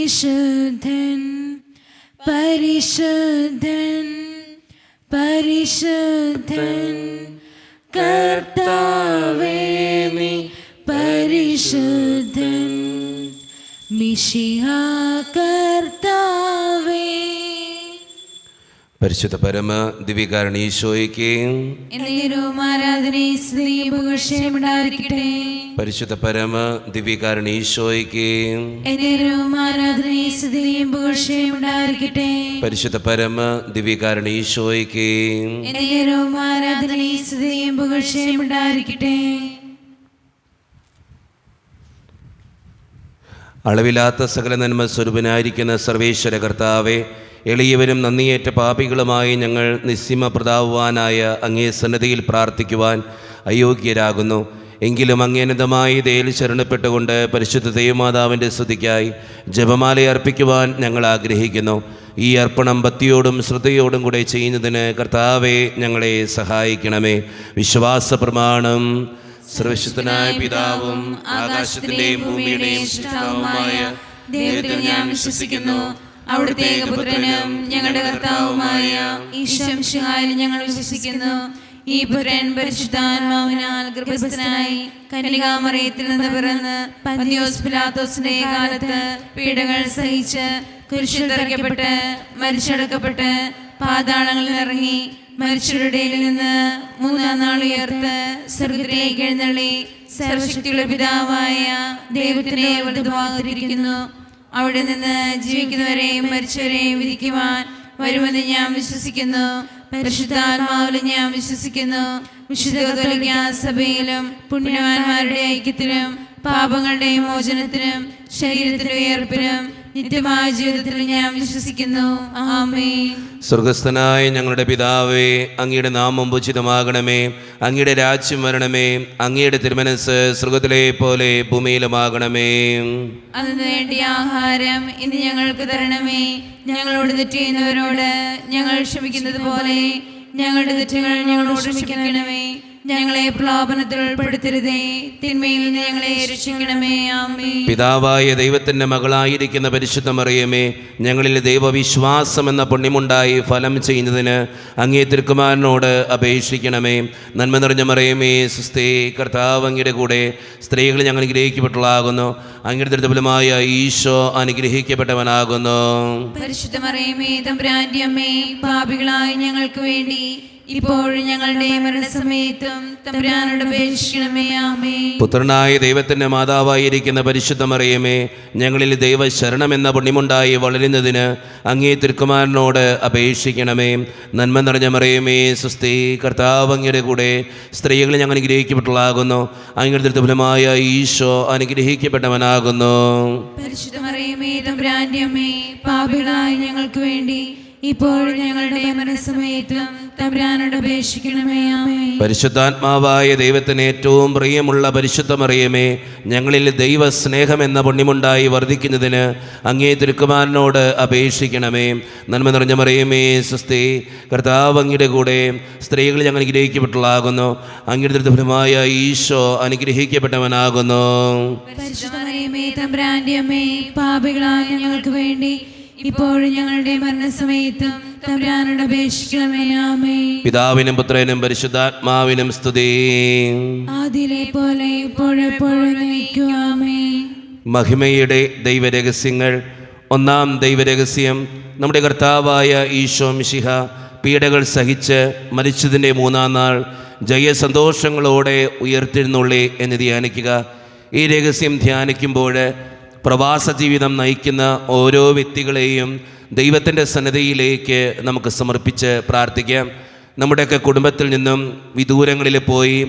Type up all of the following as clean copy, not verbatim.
പരിശുദ്ധൻ പരിശുദ്ധൻ പരിശുദ്ധൻ കർത്താവേ നീ പരിശുദ്ധൻ മിശിഹാ കർത്താവേ. പരിശുദ്ധ പരമ ദിവ്യകാരുണ്യ ഈശോയ്ക്ക് ആരാധനയും സ്തുതിയും പുകഴ്ചയും ഉണ്ടായിരിക്കട്ടെ. പരിശുദ്ധ പരമ ദിവ്യകാരുണ്യ ഈശോയ്ക്ക് ആരാധനയും സ്തുതിയും പുകഴ്ചയും ഉണ്ടായിരിക്കട്ടെ. പരിശുദ്ധ പരമ ദിവ്യകാരുണ്യ ഈശോയ്ക്ക് ആരാധനയും സ്തുതിയും പുകഴ്ചയും ഉണ്ടായിരിക്കട്ടെ. അളവില്ലാത്ത സകല നന്മ സ്വരൂപനായിരിക്കുന്ന സർവേശ്വര കർത്താവെ, എളിയവരും നന്ദിയേറ്റ പാപികളുമായി ഞങ്ങൾ നിസ്സീമ പ്രതാപവാനായ അങ്ങേ സന്നദ്ധിയിൽ പ്രാർത്ഥിക്കുവാൻ അയോഗ്യരാകുന്നു. എങ്കിലും അങ്ങേനതമായി ദയയിൽ ശരണപ്പെട്ടുകൊണ്ട് പരിശുദ്ധ ദൈവമാതാവിൻ്റെ സ്തുതിക്കായി ജപമാല അർപ്പിക്കുവാൻ ഞങ്ങൾ ആഗ്രഹിക്കുന്നു. ഈ അർപ്പണം ഭക്തിയോടും ശ്രദ്ധയോടും കൂടെ ചെയ്യുന്നതിന് കർത്താവെ ഞങ്ങളെ സഹായിക്കണമേ. വിശ്വാസ പ്രമാണം. സർവശക്തനായ പിതാവും ആകാശത്തിന്റെയും ഭൂമിയുടെയും സൃഷ്ടാവുമായ ദൈവത്തിൽ ഞാൻ വിശ്വസിക്കുന്നു. അവിടുത്തെ ഏകപുത്രനും ഞങ്ങളുടെ കർത്താവുമായ ഈശോ മിശിഹായിൽ ഞങ്ങൾ വിശ്വസിക്കുന്നു. ഈ പുത്രൻ പരിശുദ്ധാത്മാവിനാൽ ഗർഭസ്ഥനായി കന്യകാമറിയത്തിൽ നിന്ന് പിറന്ന് പന്തിയോസ് പിലാത്തോസിന്റെ കാലത്ത് പീഡകൾ സഹിച്ച് കുരിശിൽ തറയ്ക്കപ്പെട്ട് മരിച്ചടക്കപ്പെട്ട് പാതാളങ്ങളിൽ ഇറങ്ങി മരിച്ചവരുടെ നിന്ന് മൂന്നാം നാൾ ഉയർത്ത് സ്വർഗ്ഗത്തിലേക്ക് എഴുന്നള്ളി സർവശക്തിയുള്ള പിതാവായ ദൈവത്തിന്റെ വലതുഭാഗത്തിരിക്കുന്നു. അവിടെ നിന്ന് ജീവിക്കുന്നവരെയും മരിച്ചവരെയും വിധിക്കുവാൻ വരുമെന്ന് ഞാൻ വിശ്വസിക്കുന്നു. പരിശുദ്ധാത്മാവിലും ഞാൻ വിശ്വസിക്കുന്നു. വിശുദ്ധ കത്തോലിക്കാ സഭയിലും പുണ്യവാന്മാരുടെ ഐക്യത്തിലും പാപങ്ങളുടെ മോചനത്തിനും ശരീരത്തിന്റെ ഉയർപ്പിനും നിത്യമായ ജീവിതത്തിൽ ഞാൻ വിശ്വസിക്കുന്നു. ആമേൻ. സ്വർഗസ്ഥനായ ഞങ്ങളുടെ പിതാവേ, അങ്ങയുടെ നാമം പൂജിതമാകണമേ. അങ്ങയുടെ രാജ്യം വരണമേ. അങ്ങയുടെ തിരുമനസ്സ് സ്വർഗത്തിലെ പോലെ ഭൂമിയിലുമാകണമേ. അതിനു വേണ്ടിയ ആഹാരം ഇന്ന് ഞങ്ങൾക്ക് തരണമേ. ഞങ്ങളോട് തെറ്റ് ചെയ്യുന്നവരോട് ഞങ്ങൾ ക്ഷമിക്കുന്നത് പോലെ ഞങ്ങളുടെ തെറ്റുകൾ ഞങ്ങളോട് ക്ഷമിക്കണമേ. ഞങ്ങളെ പ്രലോഭനത്തിൽ ഉൾപ്പെടുത്തരുതേ, തിന്മയിൽ നിന്ന് ഞങ്ങളെ രക്ഷിക്കണമേ. ആമേൻ. പിതാവായ ദൈവത്തിന്റെ മകളായിരിക്കുന്ന പരിശുദ്ധ മറിയമേ, ഞങ്ങളിൽ ദൈവവിശ്വാസം എന്ന പുണ്യമുണ്ടായി ഫലം ചെയ്യുന്നതിന് അങ്ങേ തിരുക്കുമാരനോട് അപേക്ഷിക്കണമേ. നന്മ നിറഞ്ഞ മറിയമേ, സുസ്ഥേ, കർത്താവ് അങ്ങയുടെ കൂടെ സ്ത്രീകൾ ഞങ്ങൾ അനുഗ്രഹിക്കപ്പെട്ടതാകുന്നു. അങ്ങയുടെ ദുരിതഫലമായ ഈശോ അനുഗ്രഹിക്കപ്പെട്ടവനാകുന്നു. പരിശുദ്ധ മറിയമേ, തമ്പുരാന്റെ അമ്മേ, പാപികളായ ഞങ്ങൾക്ക് വേണ്ടി ഇപ്പോഴും ഞങ്ങളുടെ മരണസമയത്തും തമ്പുരാനോട് അപേക്ഷിക്കണമേ. ആമേൻ. പുത്രനായ ദൈവത്തിന്റെ മാതാവായിരിക്കുന്ന പരിശുദ്ധ മറിയമേ, ഞങ്ങളിൽ ദൈവശരണം എന്ന പുണ്യമുണ്ടായി വളരുന്നതിന് അങ്ങേ തിരുക്കുമാരനോട് അപേക്ഷിക്കണമേ. നന്മ നിറഞ്ഞ മറിയമേ, സുസ്ഥി, കർത്താവ് അങ്ങയുടെ കൂടെ സ്ത്രീകൾ ഞങ്ങൾ അനുഗ്രഹിക്കപ്പെട്ടതാകുന്നു. അങ്ങയുടെ ദുരിതഫലമായ ഈശോ അനുഗ്രഹിക്കപ്പെട്ടവനാകുന്നു. പരിശുദ്ധ മറിയമേ, തമ്പുരാന്റെ അമ്മേ, പാപികളായ ഞങ്ങൾക്ക് വേണ്ടി ഇപ്പോഴും ഞങ്ങളുടെ മരണസമയത്തും തമ്പുരാനോട് അപേക്ഷിക്കണമേ. ആമേൻ. പരിശുദ്ധാത്മാവായ ദൈവത്തിന് ഏറ്റവും പ്രിയമുള്ള പരിശുദ്ധ മറിയമേ, ഞങ്ങളിൽ ദൈവസ്നേഹം എന്ന പുണ്യമുണ്ടായി വർദ്ധിക്കുന്നതിന് അങ്ങേ തിരുക്കുമാരനോട് അപേക്ഷിക്കണമേ. നന്മ നിറഞ്ഞ മറിയമേ, സുസ്ഥി, കർത്താവ് അങ്ങയുടെ കൂടെ സ്ത്രീകൾ ഞങ്ങൾ അനുഗ്രഹിക്കപ്പെട്ടതാകുന്നു. അങ്ങയുടെ ദുരിതഫലമായ ഈശോ അനുഗ്രഹിക്കപ്പെട്ടവനാകുന്നു. പരിശുദ്ധ മറിയമേ, തമ്പുരാന്റെ അമ്മേ, പാപികളായ ഞങ്ങൾക്ക് വേണ്ടി ഇപ്പോഴും ഞങ്ങളുടെ മരണസമയത്തും തമ്പുരാനോട് അപേക്ഷിക്കണമേ. ആമേൻ. പിതാവിനും പുത്രനും പരിശുദ്ധാത്മാവിനും സ്തുതി. ആദിയിലെ പോലെ ഇപ്പോഴെപ്പോഴും എന്നേക്കും. ആമേൻ. മഹിമയുടെ ദൈവരഹസ്യങ്ങൾ. ഒന്നാം ദൈവരഹസ്യം, നമ്മുടെ കർത്താവായ ഈശോ മിശിഹ പീഡകൾ സഹിച്ച് മരിച്ചതിൻ്റെ മൂന്നാം നാൾ ജയസന്തോഷങ്ങളോടെ ഉയർത്തെഴുന്നള്ളി എന്ന് ധ്യാനിക്കുക. ഈ രഹസ്യം ധ്യാനിക്കുമ്പോൾ പ്രവാസ ജീവിതം നയിക്കുന്ന ഓരോ വ്യക്തികളെയും ദൈവത്തിൻ്റെ സന്നിധിയിലേക്ക് നമുക്ക് സമർപ്പിച്ച് പ്രാർത്ഥിക്കാം. നമ്മുടെയൊക്കെ കുടുംബത്തിൽ നിന്നും വിദൂരങ്ങളിൽ പോയി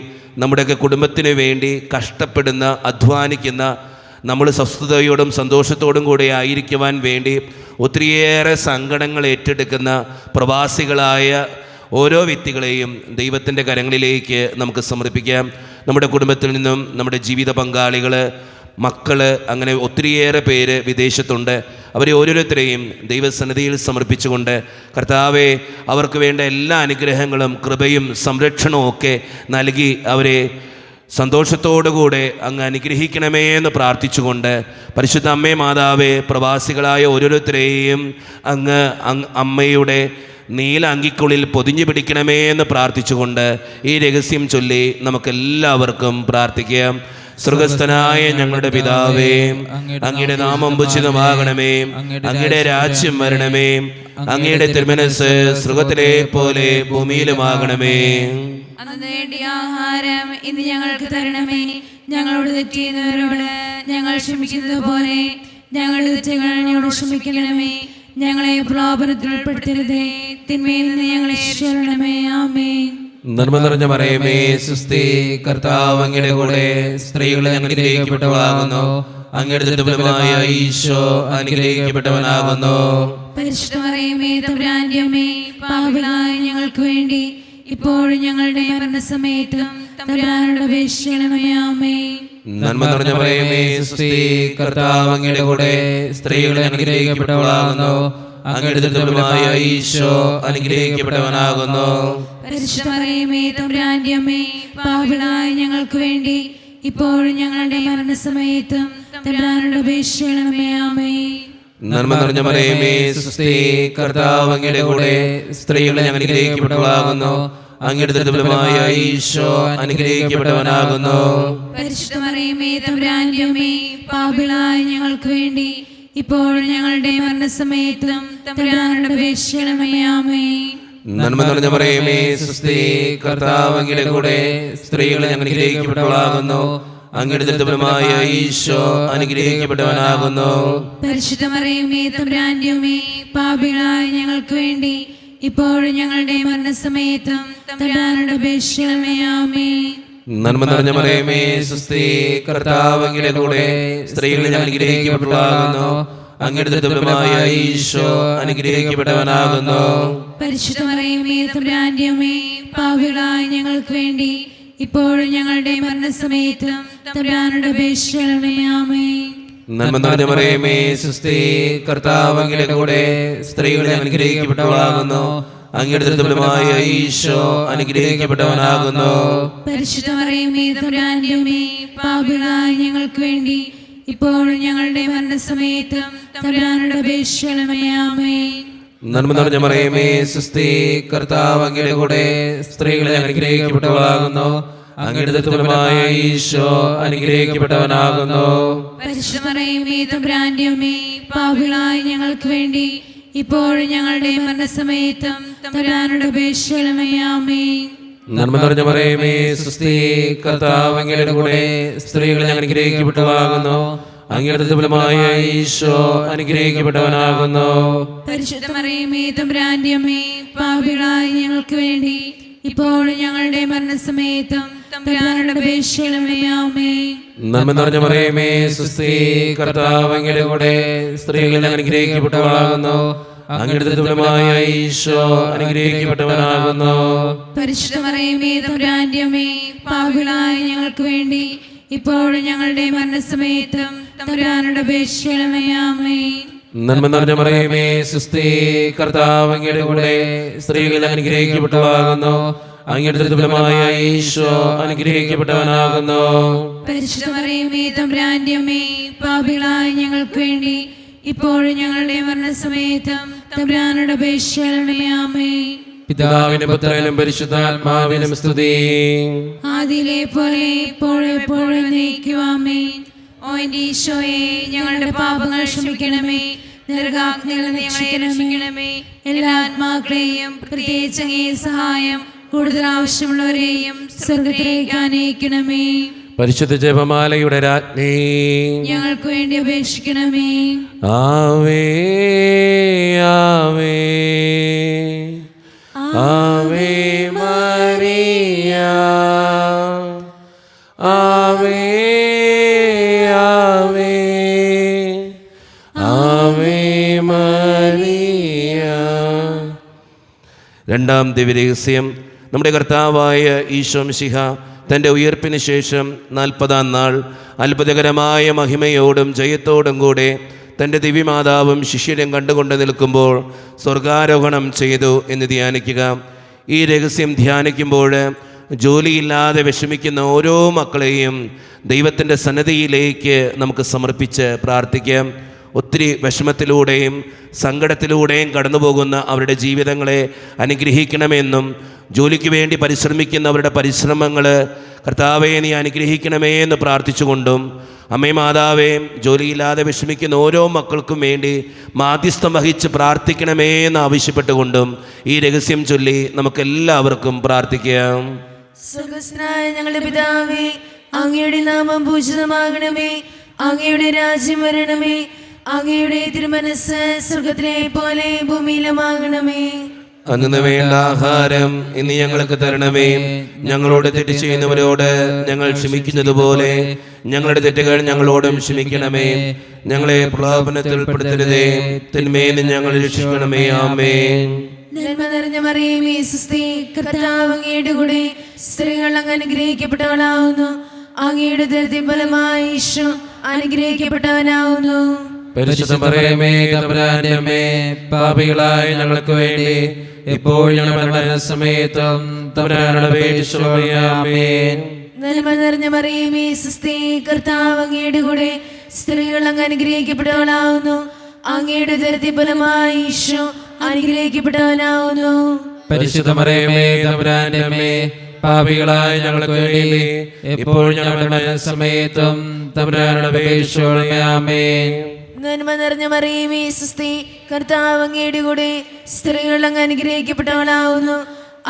നമ്മുടെയൊക്കെ കുടുംബത്തിന് വേണ്ടി കഷ്ടപ്പെടുന്ന, അധ്വാനിക്കുന്ന, നമ്മൾ സ്വസ്ഥതയോടും സന്തോഷത്തോടും കൂടെ ആയിരിക്കുവാൻ വേണ്ടി ഒത്തിരിയേറെ സങ്കടങ്ങൾ ഏറ്റെടുക്കുന്ന പ്രവാസികളായ ഓരോ വ്യക്തികളെയും ദൈവത്തിൻ്റെ കരങ്ങളിലേക്ക് നമുക്ക് സമർപ്പിക്കാം. നമ്മുടെ കുടുംബത്തിൽ നിന്നും നമ്മുടെ ജീവിത പങ്കാളികൾ, മക്കൾ, അങ്ങനെ ഒത്തിരിയേറെ പേര് വിദേശത്തുണ്ട്. അവരെ ഓരോരുത്തരെയും ദൈവസന്നിധിയിൽ സമർപ്പിച്ചുകൊണ്ട് കർത്താവെ അവർക്ക് വേണ്ട എല്ലാ അനുഗ്രഹങ്ങളും കൃപയും സംരക്ഷണവും ഒക്കെ നൽകി അവരെ സന്തോഷത്തോടുകൂടെ അങ്ങ് അനുഗ്രഹിക്കണമേ എന്ന് പ്രാർത്ഥിച്ചുകൊണ്ട് പരിശുദ്ധ അമ്മേ മാതാവേ, പ്രവാസികളായ ഓരോരുത്തരെയും അങ്ങ് അമ്മയുടെ നീല അങ്കിക്കുള്ളിൽ പൊതിഞ്ഞു പിടിക്കണമേ എന്ന് പ്രാർത്ഥിച്ചുകൊണ്ട് ഈ രഹസ്യം ചൊല്ലി നമുക്കെല്ലാവർക്കും പ്രാർത്ഥിക്കാം. സ്വർഗസ്ഥനായ ഞങ്ങളുടെ പിതാവേ, അങ്ങയുടെ നാമം പൂജിതമാകണമേ, അങ്ങയുടെ രാജ്യം വരണമേ, അങ്ങയുടെ തിരുമനസ്സ് സ്വർഗത്തിലെ പോലെ ഭൂമിയിലുമാകണമേ. അന്ന് വേണ്ടിയ ആഹാരം ഇന്ന് ഞങ്ങൾക്ക് തരണമേ. ഞങ്ങളോട് തെറ്റ് ചെയ്യുന്നവരോട് ഞങ്ങൾ ക്ഷമിക്കുന്നത് പോലെ ഞങ്ങളുടെ തെറ്റുകൾ ഞങ്ങളോട് ക്ഷമിക്കണമേ. ഞങ്ങളെ പ്രലോഭനത്തിൽ ഉൾപ്പെടുത്തരുതേ, തിന്മയിൽ നിന്ന് ഞങ്ങളെ രക്ഷിക്കണമേ. ആമേൻ. നന്മ നിറഞ്ഞ മറിയമേ, സുസ്തി, കർത്താവ് അങ്ങയുടെ കൂടെ, സ്ത്രീകൾ അനുഗ്രഹിക്കപ്പെട്ടവളാകുന്നു, അങ്ങയുടെ ദുർബലമായ ഈശോ അനുഗ്രഹിക്കപ്പെട്ടവനാകുന്നു. പരിശുദ്ധ മറിയമേ, തമ്പുരാന്റെ അമ്മേ, പാപികളായ ഞങ്ങൾക്ക് വേണ്ടി ഇപ്പോഴും ഞങ്ങളുടെ മരണസമയത്തും തമ്പുരാനോട് അപേക്ഷിക്കണമേ. ആമേൻ. നന്മ നിറഞ്ഞ മറിയമേ, സുസ്തി, കർത്താവ് അങ്ങയുടെ കൂടെ, സ്ത്രീകൾ അനുഗ്രഹിക്കപ്പെട്ടവളാകുന്നു, അങ്ങയുടെ ദുർബലമായ ഈശോ അനുഗ്രഹിക്കപ്പെട്ടവനാകുന്നു. പരിശുദ്ധ മറിയമേ, തമ്പുരാന്റെ അമ്മേ, പാപികളായ ഞങ്ങൾക്ക് വേണ്ടി ഇപ്പോഴും ഞങ്ങളുടെ മരണസമയത്തും തമ്പുരാനോട് അപേക്ഷിക്കണമേ. ആമേൻ. നന്മ നിറഞ്ഞ മറിയമേ, സുസ്തി, കർത്താവ് അങ്ങയുടെ കൂടെ, സ്ത്രീകൾ അനുഗ്രഹിക്കപ്പെട്ടവളാകുന്നു, അങ്ങയുടെ ദുർബലമായ ഈശോ അനുഗ്രഹിക്കപ്പെട്ടവനാകുന്നു. പരിശുദ്ധ മറിയമേ, തമ്പുരാന്റെ അമ്മേ, പാപികളായ ഞങ്ങൾക്ക് വേണ്ടി ഇപ്പോഴും ഞങ്ങളുടെ മരണസമയത്തും തമ്പുരാനോട് അപേക്ഷിക്കണമേ. ആമേൻ. നന്മ നിറഞ്ഞ മറിയമേ, സുസ്തി, കർത്താവ് അങ്ങയുടെ കൂടെ, സ്ത്രീകൾ അനുഗ്രഹിക്കപ്പെട്ടവളാകുന്നു, അങ്ങയുടെ ദുർബലമായ ഈശോ അനുഗ്രഹിക്കപ്പെട്ടവനാകുന്നു. പരിശുദ്ധ മറിയമേ, തമ്പുരാന്റെ അമ്മേ, പാപികളായ ഞങ്ങൾക്ക് വേണ്ടി ഇപ്പോഴും ഞങ്ങളുടെ മരണസമയത്തും തമ്പുരാനോട് അപേക്ഷിക്കണമേ. ആമേൻ. നന്മ നിറഞ്ഞ മറിയമേ, സുസ്തി, കർത്താവ് അങ്ങയുടെ കൂടെ, സ്ത്രീകൾ അനുഗ്രഹിക്കപ്പെട്ടവളാകുന്നു, അങ്ങയുടെ ദുർബലമായ ഈശോ അനുഗ്രഹിക്കപ്പെട്ടവനാകുന്നു. പരിശുദ്ധ മറിയമേ, തമ്പുരാന്റെ അമ്മേ, പാപികളായ ഞങ്ങൾക്ക് വേണ്ടി ഇപ്പോഴും ഞങ്ങളുടെ മരണസമയത്തും തമ്പുരാനോട് അപേക്ഷിക്കണമേ. ആമേൻ. നന്മ നിറഞ്ഞ മറിയമേ, സുസ്തി, കർത്താവ് അങ്ങയുടെ കൂടെ, സ്ത്രീകൾ അനുഗ്രഹിക്കപ്പെട്ടവളാകുന്നു, അങ്ങയുടെ ദുർബലമായ ഈശോ അനുഗ്രഹിക്കപ്പെട്ടവനാകുന്നു. പരിശുദ്ധ മറിയമേ, തമ്പുരാന്റെ അമ്മേ, പാപികളായ ഞങ്ങൾക്ക് വേണ്ടി ഇപ്പോഴും ഞങ്ങളുടെ മരണസമയത്തും തമ്പുരാനോട് അപേക്ഷിക്കണമേ. ആമേൻ. നന്മ നിറഞ്ഞ മറിയമേ, സുസ്തി, കർത്താവ് അങ്ങയുടെ കൂടെ, സ്ത്രീകൾ അനുഗ്രഹിക്കപ്പെട്ടവളാകുന്നു, അങ്ങയുടെ ദുർബലമായ ഈശോ അനുഗ്രഹിക്കപ്പെട്ടവനാകുന്നു. പരിശുദ്ധ മറിയമേ, തമ്പുരാന്റെ അമ്മേ, പാപികളായ ഞങ്ങൾക്ക് വേണ്ടി ഇപ്പോഴും ഞങ്ങളുടെ മരണസമയത്തും തമ്പുരാനോട് അപേക്ഷിക്കണമേ. ആമേൻ. നന്മ നിറഞ്ഞ മറിയമേ, സുസ്തി, കർത്താവ് അങ്ങയുടെ കൂടെ, സ്ത്രീകൾ അനുഗ്രഹിക്കപ്പെട്ടവളാകുന്നു, അങ്ങയുടെ ദുർബലമായ ഈശോ അനുഗ്രഹിക്കപ്പെട്ടവനാകുന്നു. പരിശുദ്ധ മറിയമേ, തമ്പുരാന്റെ അമ്മേ, പാപികളായ ഞങ്ങൾക്ക് വേണ്ടി ഇപ്പോഴും ഞങ്ങളുടെ മരണസമയത്തും തമ്പുരാനോട് അപേക്ഷിക്കണമേ. ആമേൻ. നന്മ നിറഞ്ഞ മറിയമേ, സുസ്തി, കർത്താവ് അങ്ങയുടെ കൂടെ, സ്ത്രീകൾ അനുഗ്രഹിക്കപ്പെട്ടവളാകുന്നു, അങ്ങയുടെ ദുർബലമായ ഈശോ അനുഗ്രഹിക്കപ്പെട്ടവനാകുന്നു. പരിശുദ്ധ മറിയമേ, തമ്പുരാന്റെ അമ്മേ, പാപികളായ ഞങ്ങൾക്ക് വേണ്ടി ഇപ്പോഴും ഞങ്ങളുടെ മരണസമയത്തും തമ്പുരാനോട് അപേക്ഷിക്കണമേ. ആമേൻ. നന്മ നിറഞ്ഞ മറിയമേ, സുസ്തി, കർത്താവ് അങ്ങയുടെ കൂടെ, സ്ത്രീകൾ അനുഗ്രഹിക്കപ്പെട്ടവളാകുന്നു, അങ്ങയുടെ ദുർബലമായ ഈശോ അനുഗ്രഹിക്കപ്പെട്ടവനാകുന്നു. പരിശുദ്ധ മറിയമേ, തമ്പുരാന്റെ അമ്മേ, പാപികളായ ഞങ്ങൾക്ക് വേണ്ടി ഇപ്പോഴും ഞങ്ങളുടെ മരണസമയത്തും തമ്പുരാനോട് അപേക്ഷിക്കണമേ. ആമേൻ. പിതാവിനും പുത്രനും പരിശുദ്ധാത്മാവിനും സ്തുതി. ആദിയിലെ പോലെ ഇപ്പോഴും എപ്പോഴും എന്നേക്കും. ആമേൻ. ഓ എന്റെ ഈശോയെ, ഞങ്ങളുടെ പാപങ്ങൾ ക്ഷമിക്കണമേ, നരകാഗ്നിയിൽ നിന്ന് ഞങ്ങളെ രക്ഷിക്കണമേ. എല്ലാ ആത്മാക്കളെയും പ്രത്യേകിച്ച് അങ്ങേ സഹായം കൂടുതൽ ആവശ്യമുള്ളവരെയും സ്വർഗത്തിലേക്ക് ആനയിക്കണമേ. പരിശുദ്ധ ജപമാലയുടെ രാജ്ഞി, ഞങ്ങൾക്ക് വേണ്ടി അപേക്ഷിക്കണമേ. ആവേ ആവേ ആവേ മരിയ, ആവേ ആവേ ആവേ മരിയ. രണ്ടാം ദിവ്യരഹസ്യം. നമ്മുടെ കർത്താവായ ഈശോ മിശിഹ തൻ്റെ ഉയർപ്പിന് ശേഷം 40-ാം നാൾ അത്ഭുതകരമായ മഹിമയോടും ജയത്തോടും കൂടെ തൻ്റെ ദിവ്യമാതാവും ശിഷ്യരും കണ്ടുകൊണ്ട് നിൽക്കുമ്പോൾ സ്വർഗാരോഹണം ചെയ്തു എന്ന് ധ്യാനിക്കുക. ഈ രഹസ്യം ധ്യാനിക്കുമ്പോൾ ജോലിയില്ലാതെ വിഷമിക്കുന്ന ഓരോ മക്കളെയും ദൈവത്തിൻ്റെ സന്നിധിയിലേക്ക് നമുക്ക് സമർപ്പിച്ച് പ്രാർത്ഥിക്കാം. ഒത്തിരി വിഷമത്തിലൂടെയും സങ്കടത്തിലൂടെയും കടന്നു പോകുന്ന അവരുടെ ജീവിതങ്ങളെ അനുഗ്രഹിക്കണമെന്നും ജോലിക്ക് വേണ്ടി പരിശ്രമിക്കുന്നവരുടെ പരിശ്രമങ്ങൾ കർത്താവേ നീ അനുഗ്രഹിക്കണമേ എന്ന് പ്രാർത്ഥിച്ചുകൊണ്ടും അമ്മേ മാതാവേ ജോലിയില്ലാതെ വിഷമിക്കുന്ന ഓരോ മക്കൾക്കും വേണ്ടി മാധ്യസ്ഥം വഹിച്ച് പ്രാർത്ഥിക്കണമേ എന്ന് ആവശ്യപ്പെട്ടുകൊണ്ടും ഈ രഹസ്യം ചൊല്ലി നമുക്കെല്ലാവർക്കും പ്രാർത്ഥിക്കാം. സ്വർഗ്ഗസ്ഥനായ ഞങ്ങളുടെ പിതാവേ, അങ്ങയുടെ നാമം പൂജിതമാകണമേ, അങ്ങയുടെ രാജ്യം വരണമേ, അങ്ങയുടെ തിരുമനസ്സ് സ്വർഗ്ഗത്തിലെ പോലെ ഭൂമിയിലുമാകണമേ. അന്നു വേണ്ട ആഹാരം ഇന്ന് ഞങ്ങൾക്ക് തരണമേ. ഞങ്ങളോട് തെറ്റ് ചെയ്യുന്നവരോട് ഞങ്ങൾ ക്ഷമിക്കുന്നത് പോലെ ഞങ്ങളുടെ തെറ്റുകൾ ഞങ്ങളോടും ക്ഷമിക്കണമേ. ഞങ്ങളെ പ്രലോഭനത്തിൽ ഉൾപ്പെടുത്തരുതേ, തിന്മയിൽ നിന്ന് ഞങ്ങൾ രക്ഷിക്കണമേ. ആമേൻ. നന്മ നിറഞ്ഞ മറിയമേ സ്വസ്തി, കർത്താവ് അങ്ങയുടെ കൂടെ സ്ത്രീകൾ അങ്ങ് അനുഗ്രഹിക്കപ്പെട്ടവളാവുന്നു. അങ്ങയുടെ ഉദരത്തിൻ ഫലമായി ഈശോ അനുഗ്രഹിക്കപ്പെട്ടവനാവുന്നു. പരിശുദ്ധ മറിയമേ തമ്പുരാന്റെ അമ്മേ, പാപികളായ ഞങ്ങൾക്ക് വേണ്ടി ഇപ്പോൾ ഞങ്ങളുടെ മരണസമയത്തും തമ്പുരാനോട് അപേക്ഷിച്ചുകൊള്ളണമേ. ആമേൻ. നന്മ നിറഞ്ഞ മറിയമേ സ്വസ്തി, കർത്താവ് അങ്ങയുടെ കൂടെ സ്ത്രീകൾ അങ്ങ് അനുഗ്രഹിക്കപ്പെട്ടവളാവുന്നു. അങ്ങയുടെ ഉദരത്തിൻ ഫലമായി ഈശോ അനുഗ്രഹിക്കപ്പെട്ടവനാവുന്നു. പരിശുദ്ധ മറിയമേ തമ്പുരാന്റെ അമ്മേ, പാപികളായ ഞങ്ങൾക്ക് വേണ്ടി ഇപ്പോൾ ഞങ്ങളുടെ മരണസമയത്തും തമ്പുരാനോട് അപേക്ഷിച്ചുകൊള്ളണമേ. ആമേൻ. നന്മ നിറഞ്ഞ മറിയമേ സ്വസ്തി, കർത്താവ് അങ്ങയുടെ കൂടെ സ്ത്രീകൾ അങ്ങ് അനുഗ്രഹിക്കപ്പെട്ടവളാവുന്നു.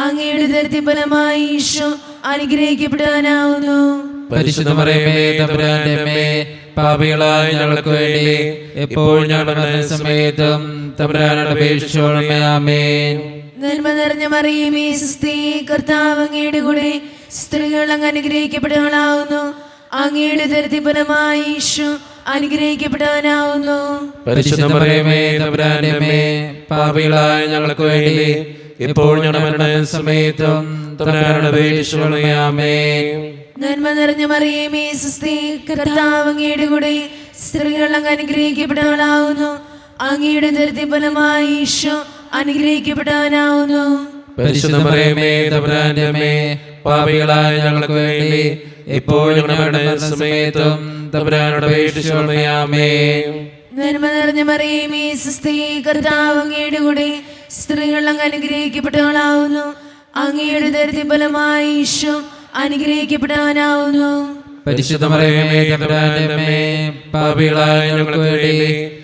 അങ്ങയുടെ ഉദരത്തിൻ ഫലമായി ഈശോ അനുഗ്രഹിക്കപ്പെട്ടവനാവുന്നു. പരിശുദ്ധ മറിയമേ തമ്പുരാന്റെ അമ്മേ, പാപികളായ ഞങ്ങൾക്ക് വേണ്ടി ഇപ്പോൾ ഞങ്ങളുടെ മരണസമയത്തും തമ്പുരാനോട് അപേക്ഷിച്ചുകൊള്ളണമേ. ആമേൻ. നന്മ നിറഞ്ഞ മറിയമേ സ്വസ്തി, കർത്താവ് അങ്ങയുടെ കൂടെ സ്ത്രീകൾ അങ്ങ് അനുഗ്രഹിക്കപ്പെട്ടവളാവുന്നു. അങ്ങയുടെ ഉദരത്തിൻ ഫലമായി ഈശോ അനുഗ്രഹിക്കപ്പെട്ടവനാവുന്നു. പരിശുദ്ധ മറിയമേ തമ്പുരാന്റെ അമ്മേ, പാപികളായ ഞങ്ങൾക്ക് വേണ്ടി ഇപ്പോൾ ഞങ്ങളുടെ മരണസമയത്തും തമ്പുരാനോട് അപേക്ഷിച്ചുകൊള്ളണമേ. ആമേൻ. നന്മ നിറഞ്ഞ മറിയമേ സ്വസ്തി, കർത്താവ് അങ്ങയുടെ കൂടെ സ്ത്രീകൾ അങ്ങ് അനുഗ്രഹിക്കപ്പെട്ടവളാവുന്നു. അങ്ങയുടെ ഉദരത്തിൻ ഫലമായി ഈശോ അനുഗ്രഹിക്കപ്പെട്ടവനാവുന്നു. പരിശുദ്ധ മറിയമേ തമ്പുരാന്റെ അമ്മേ, പാപികളായ ഞങ്ങൾക്ക് വേണ്ടി ഇപ്പോൾ ഞങ്ങളുടെ മരണസമയത്തും തമ്പുരാനോട് അപേക്ഷിച്ചുകൊള്ളണമേ. ആമേൻ. നന്മ നിറഞ്ഞ മറിയമേ സ്വസ്തി, കർത്താവ് അങ്ങയുടെ കൂടെ സ്ത്രീകൾ അങ്ങ് അനുഗ്രഹിക്കപ്പെട്ടവളാവുന്നു. അങ്ങയുടെ ഉദരത്തിൻ ഫലമായി ഈശോ അനുഗ്രഹിക്കപ്പെട്ടവനാവുന്നു. പരിശുദ്ധ മറിയമേ തമ്പുരാന്റെ അമ്മേ, പാപികളായ ഞങ്ങൾക്ക് വേണ്ടി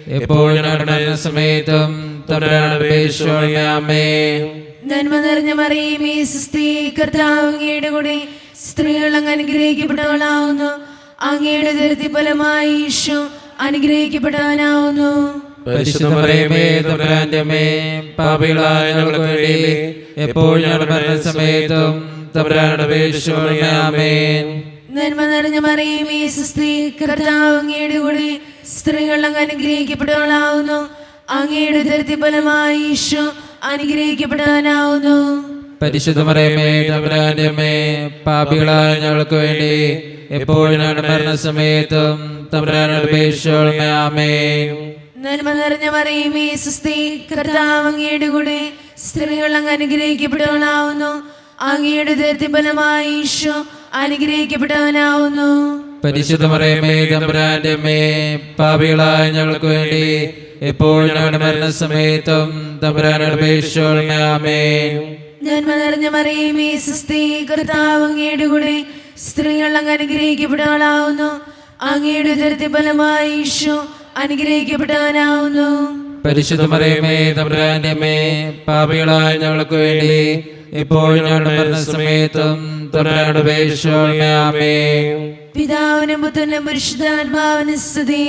ഇപ്പോൾ ഞങ്ങളുടെ മരണസമയത്തും തമ്പുരാനോട് അപേക്ഷിച്ചുകൊള്ളണമേ. ആമേൻ. നന്മ നിറഞ്ഞ മറിയമേ സ്വസ്തി, കർത്താവ് അങ്ങയുടെ കൂടെ സ്ത്രീകൾ അങ്ങ് അനുഗ്രഹിക്കപ്പെട്ടവളാവുന്നു. അങ്ങയുടെ ഉദരത്തിൻ ഫലമായി ഈശോ അനുഗ്രഹിക്കപ്പെട്ടവനാവുന്നു. പരിശുദ്ധ മറിയമേ തമ്പുരാന്റെ അമ്മേ, പാപികളായ ഞങ്ങൾക്ക് വേണ്ടി എപ്പോൾ ഞങ്ങളുടെ മരണസമയത്തും തമ്പുരാനോട് അപേക്ഷിച്ചുകൊള്ളണമേ. ആമേൻ. നന്മ നിറഞ്ഞ മറിയമേ സ്വസ്തി, കർത്താവ് അങ്ങയുടെ കൂടെ സ്ത്രീകൾ അങ്ങ് അനുഗ്രഹിക്കപ്പെട്ടവളാവുന്നു. അങ്ങയുടെ ഉദരത്തിൻ ഫലമായി ഈശോ അനുഗ്രഹിക്കപ്പെട്ടവനാവുന്നു. പരിശുദ്ധ മറിയമേ തമ്പുരാന്റെ അമ്മേ, പാപികളായ ഞങ്ങൾക്ക് വേണ്ടി എപ്പോൾ ഞങ്ങളുടെ മരണസമയത്തും തമ്പുരാനോട് അപേക്ഷിച്ചുകൊള്ളണമേ. ആമേൻ. നന്മ നിറഞ്ഞ മറിയമേ സ്വസ്തി, കർത്താവ് അങ്ങയുടെ കൂടെ സ്ത്രീകൾ അങ്ങ് അനുഗ്രഹിക്കപ്പെട്ടവളാവുന്നു. അങ്ങയുടെ ഉദരത്തിൻ ഫലമായി ഈശോ അനുഗ്രഹിക്കപ്പെട്ടവനാവുന്നു. പരിശുദ്ധ മറിയമേ തമ്പുരാന്റെ അമ്മേ, പാപികളായ ഞങ്ങൾക്ക് വേണ്ടി എപ്പോൾ ഞങ്ങളുടെ മരണസമയത്തും തമ്പുരാനോട് അപേക്ഷിച്ചുകൊള്ളണമേ. ആമേൻ. നന്മ നിറഞ്ഞ മറിയമേ സ്വസ്തി, കർത്താവ് അങ്ങയുടെ കൂടെ സ്ത്രീകൾ അങ്ങ് അനുഗ്രഹിക്കപ്പെട്ടവളാവുന്നു. അങ്ങയുടെ ഉദരത്തിൻ ഫലമായി ഈശോ അനുഗ്രഹിക്കപ്പെട്ടവനാവുന്നു. പരിശുദ്ധ മറിയമേ തമ്പുരാന്റെ അമ്മേ, പാപികളായ ഞങ്ങൾക്ക് വേണ്ടി ഇപ്പോൾ ഞങ്ങളുടെ മരണസമയത്തും തമ്പുരാനോട് അപേക്ഷിച്ചുകൊള്ളണമേ. ആമേൻ. പിതാവിനും പുത്രനും പരിശുദ്ധാത്മാവിനും സ്തുതി.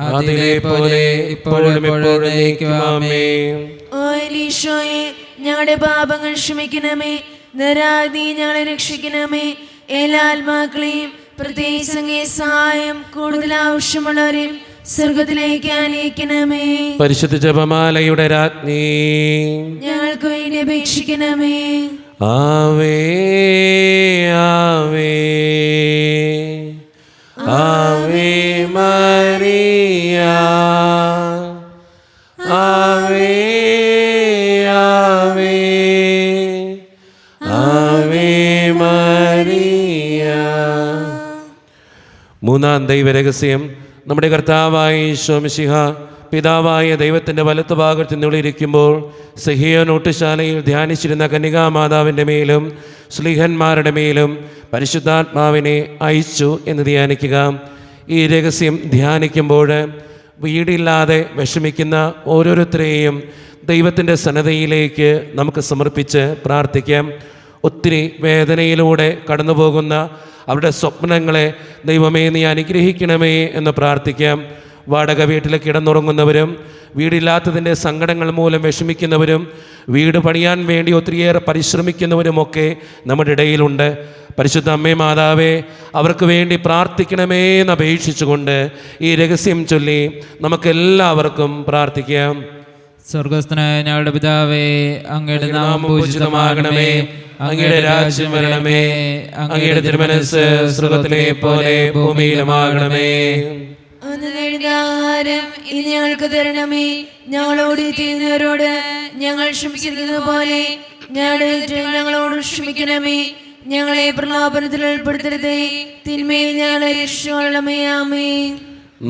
അതിലെ പോലെ ഇപ്പോഴും എപ്പോഴും എന്നേക്കും. ആമേൻ. ഓ ഈശോയെ, ഞങ്ങളുടെ പാപങ്ങൾ ക്ഷമിക്കണമേ, നരാഗ്നി ഞങ്ങളെ രക്ഷിക്കണമേ. എല്ലാ ആത്മാക്കളെയും പ്രത്യേകിച്ച് അങ്ങേ സഹായം കൂടുതൽ ആവശ്യമുള്ളവരെയും സ്വർഗത്തിലേക്ക് അനയിക്കണമേ. പരിശുദ്ധ ജപമാലയുടെ രാജ്ഞി ഞങ്ങൾക്ക് വേണ്ടി അപേക്ഷിക്കണമേ. ആവേ ആവേ ആവേ മരിയ, ആവേ ആവേ ആവേ മരിയ. മൂന്നാം ദൈവരഹസ്യം, നമ്മുടെ കർത്താവായ ഈശോ മിശിഹ പിതാവായ ദൈവത്തിൻ്റെ വലത്തുഭാഗത്ത് നിന്നിരിക്കുമ്പോൾ സഹിയോൻ ഊട്ടുശാലയിൽ ധ്യാനിച്ചിരുന്ന കന്യകാമാതാവിൻ്റെ മേലും ശ്ലീഹന്മാരുടെ മേലും പരിശുദ്ധാത്മാവിനെ അയച്ചു എന്ന് ധ്യാനിക്കുക. ഈ രഹസ്യം ധ്യാനിക്കുമ്പോൾ വീടില്ലാതെ വിഷമിക്കുന്ന ഓരോരുത്തരെയും ദൈവത്തിൻ്റെ സന്നദ്ധയിലേക്ക് നമുക്ക് സമർപ്പിച്ച് പ്രാർത്ഥിക്കാം. ഒത്തിരി വേദനയിലൂടെ കടന്നു പോകുന്ന അവരുടെ സ്വപ്നങ്ങളെ ദൈവമേ നീ അനുഗ്രഹിക്കണമേ എന്ന് പ്രാർത്ഥിക്കാം. വാടക വീട്ടിൽ കിടന്നുറങ്ങുന്നവരും വീടില്ലാത്തതിൻ്റെ സങ്കടങ്ങൾ മൂലം വിഷമിക്കുന്നവരും വീട് പണിയാൻ വേണ്ടി ഒത്തിരിയേറെ പരിശ്രമിക്കുന്നവരുമൊക്കെ നമ്മുടെ ഇടയിലുണ്ട്. പരിശുദ്ധ അമ്മേ മാതാവേ, അവർക്ക് വേണ്ടി പ്രാർത്ഥിക്കണമേ എന്ന് അപേക്ഷിച്ചുകൊണ്ട് ഈ രഹസ്യം ചൊല്ലി നമുക്കെല്ലാവർക്കും പ്രാർത്ഥിക്കാം. സ്വർഗസ്ഥനായ ഞങ്ങളുടെ പിതാവേ, അങ്ങയുടെ നാമം പൂജിതമാകണമേ, അങ്ങയുടെ രാജ്യം വരണമേ, അങ്ങയുടെ തിരുമനസ്സ് സ്വർഗ്ഗത്തിലെ പോലെ ഭൂമിയിലുമാകണമേ. അന്ന് നേടുന്ന ആഹാരം ഇനി ഞങ്ങൾക്ക് തരണമേ. ഞങ്ങളോട് ചെയ്യുന്നവരോട് ഞങ്ങൾ ക്ഷമിക്കുന്നത് പോലെ ഞങ്ങളോട് ക്ഷമിക്കണമേ. ഞങ്ങളെ പ്രലോഭനത്തിൽ ഉൾപ്പെടുത്തരുതേ, തിന്മയിൽ ഞങ്ങളെ രക്ഷിക്കണമേ. ആമേൻ.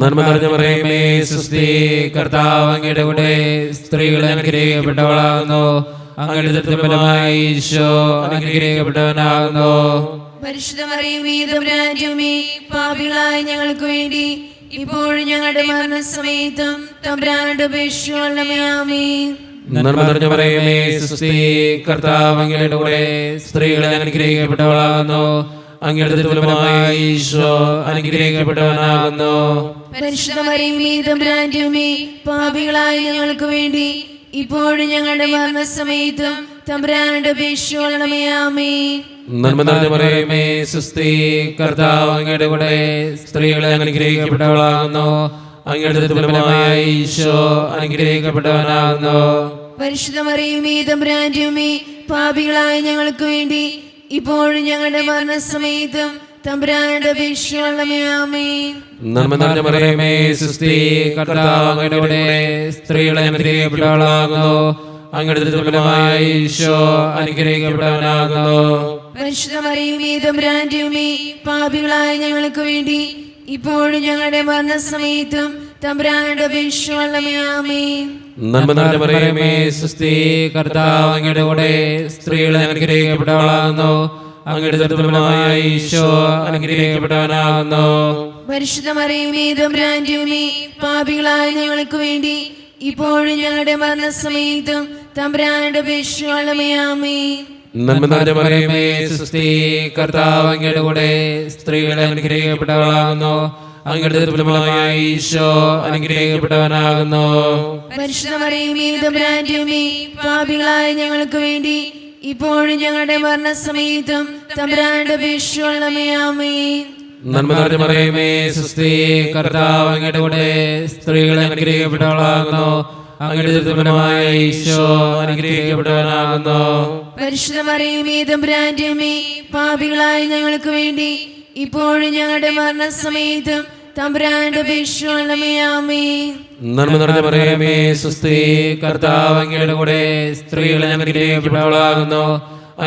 നന്മ നിറഞ്ഞ മറിയമേ, സ്വസ്തി, കർത്താവ് അങ്ങയുടെ കൂടെ സ്ത്രീകൾ അനുഗ്രഹിക്കപ്പെട്ടവളാകുന്നു. അങ്ങയുടെ ഫലമായി ഈശോ അനുഗ്രഹിക്കപ്പെട്ടവനാകുന്നു. പരിശുദ്ധ മറിയമേ, തമ്പുരാന്റമ്മേ, പാപികളായ ഞങ്ങൾക്ക് വേണ്ടി ഇപ്പോഴും ഞങ്ങളുടെ മരണസമയത്തും തമ്പുരാനോട് അപേക്ഷിക്കണമേ. ആമേൻ. നന്മ നിറഞ്ഞ മറിയമേ, സ്വസ്തി, കർത്താവ് അങ്ങയുടെ കൂടെ സ്ത്രീകൾ അനുഗ്രഹിക്കപ്പെട്ടവളാകുന്നു. അങ്ങയുടെ ഫലമായി ഈശോ അനുഗ്രഹിക്കപ്പെട്ടവനാകുന്നു. പരിശുദ്ധ മറിയമേ, തമ്പുരാന്റമ്മേ, പാപികളായ ഞങ്ങൾക്ക് വേണ്ടി ഇപ്പോഴും ഞങ്ങളുടെ മരണസമയത്തും തമ്പുരാനോട് അപേക്ഷിക്കണമേ. ആമേൻ. നന്മ നിറഞ്ഞ മറിയമേ, സ്വസ്തി, കർത്താവ് അങ്ങയുടെ കൂടെ സ്ത്രീകൾ അനുഗ്രഹിക്കപ്പെട്ടവളാകുന്നു. അങ്ങയുടെ ഫലമായി ഈശോ അനുഗ്രഹിക്കപ്പെട്ടവനാകുന്നു. പരിശുദ്ധ മറിയമേ, തമ്പുരാന്റമ്മേ, പാപികളായ ഞങ്ങൾക്ക് വേണ്ടി ഇപ്പോഴും ഞങ്ങളുടെ മരണസമയത്തും തമ്പുരാനോട് അപേക്ഷിക്കണമേ. ആമേൻ. നന്മ നിറഞ്ഞ മറിയമേ, സ്വസ്തി, കർത്താവ് അങ്ങയുടെ കൂടെ സ്ത്രീകൾ അനുഗ്രഹിക്കപ്പെട്ടവളാകുന്നു. അങ്ങയുടെ ഫലമായി ഈശോ അനുഗ്രഹിക്കപ്പെട്ടവനാകുന്നു. പരിശുദ്ധ മറിയമേ, തമ്പുരാന്റമ്മേ, പാപികളായ ഞങ്ങൾക്ക് വേണ്ടി ഇപ്പോഴും ഞങ്ങളുടെ മരണസമയത്തും തമ്പുരാനോട് അപേക്ഷിക്കണമേ. ആമേൻ. നന്മ നിറഞ്ഞ മറിയമേ, സ്വസ്തി, കർത്താവ് അങ്ങയുടെ കൂടെ സ്ത്രീകൾ അനുഗ്രഹിക്കപ്പെട്ടവളാകുന്നു. അങ്ങയുടെ ഫലമായി ഈശോ അനുഗ്രഹിക്കപ്പെട്ടവനാകുന്നു. പരിശുദ്ധ മറിയമേ, തമ്പുരാന്റമ്മേ, പാപികളായ ഞങ്ങൾക്ക് വേണ്ടി ഇപ്പോഴും ഞങ്ങളുടെ മരണസമയത്തും തമ്പുരാനോട് അപേക്ഷിക്കണമേ. ആമേൻ. നന്മ നിറഞ്ഞ മറിയമേ, സ്വസ്തി, കർത്താവ് അങ്ങയുടെ കൂടെ സ്ത്രീകൾ അനുഗ്രഹിക്കപ്പെട്ടവളാകുന്നു. അങ്ങയുടെ ഫലമായി ഈശോ അനുഗ്രഹിക്കപ്പെട്ടവനാകുന്നു. പരിശുദ്ധ മറിയമേ, തമ്പുരാന്റമ്മേ, പാപികളായ ഞങ്ങൾക്ക് വേണ്ടി ഇപ്പോഴും ഞങ്ങളുടെ മരണസമയത്തും തമ്പുരാനോട് അപേക്ഷിക്കണമേ. ആമേൻ. നന്മ നിറഞ്ഞ മറിയമേ, സ്വസ്തി, കർത്താവ് അങ്ങയുടെ കൂടെ സ്ത്രീകൾ അനുഗ്രഹിക്കപ്പെട്ടവളാകുന്നു. അങ്ങയുടെ ഫലമായി ഈശോ അനുഗ്രഹിക്കപ്പെട്ടവനാകുന്നു. പരിശുദ്ധ മറിയമേ, തമ്പുരാന്റമ്മേ, പാപികളായ ഞങ്ങൾക്ക് വേണ്ടി ഇപ്പോഴും ഞങ്ങളുടെ മരണസമയത്തും തമ്പുരാനോട് അപേക്ഷിക്കണമേ. ആമേൻ. നന്മ നിറഞ്ഞ മറിയമേ, സ്വസ്തി, കർത്താവ് അങ്ങയുടെ കൂടെ സ്ത്രീകൾ അനുഗ്രഹിക്കപ്പെട്ടവളാകുന്നു.